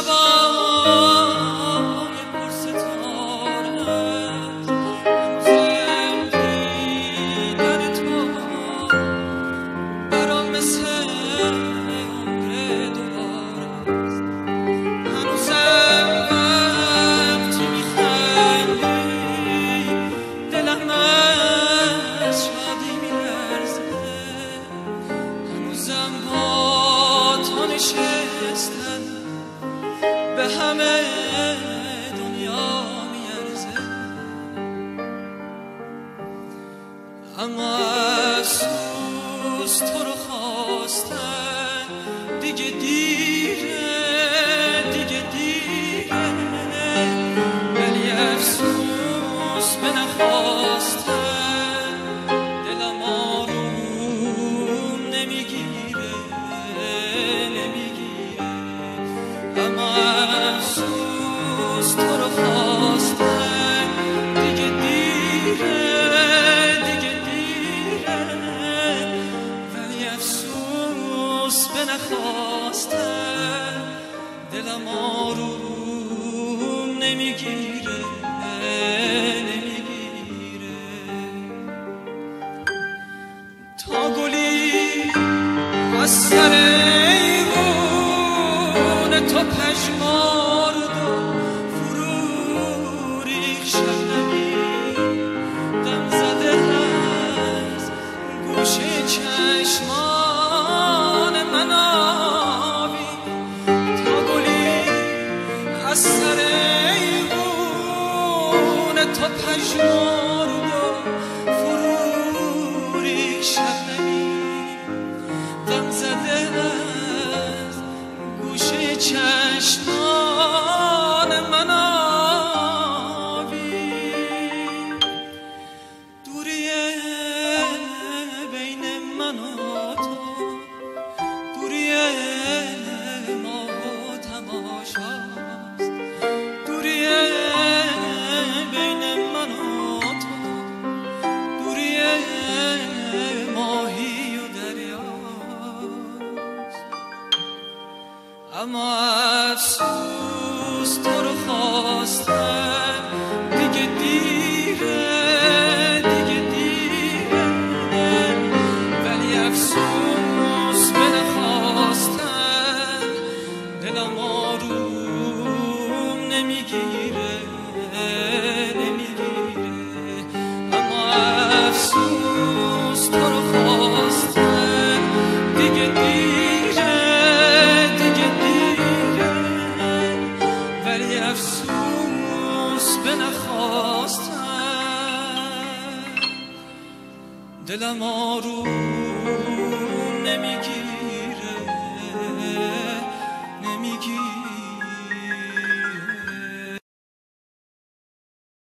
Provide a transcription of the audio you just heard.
شبای پرستاره هنوزم دیدن تو برام مثل عمر دوباره است. هنوزم وقتی میخندی دلم از شادی میلرزه. هنوزم با تو نشستن به همه دنیا میارزه. اما افسوس تو رو خواستن دیگه دیره، دیگه دیره. ولی افسوس به نخواستن دلم آروم نمیگیره، نمیگیره. اما افسوس تو رو خواستن دیگه دیره، دیگه دیره. ولی افسوس به نخواستن دلم آروم نمیگیره، نمیگیره. تا گلی از سر ایوون تو پژمرد و فرو ریخت شبنمی، غم زده از گوشه چشمان من آبی. تا گلی از سر ایوون تو پژمرد و فرو ریخت شبنمی، غم زده از گوشه چشمان من آبی. دوری بین من و تو، دوری ما و تماشاست. دوری بین من و تو، دوری ماهی و دریاست. اما افسوس تو رو خواستن دیگه دیره، دیگه دیره. ولی افسوس به نخواستن دلم آروم نمیگیره، نمیگیره. اما افسوس تو رو خواستن دیگه دیره، دیگه دیره. ولی افسوس به نخواستن دلم آروم نمیگیره.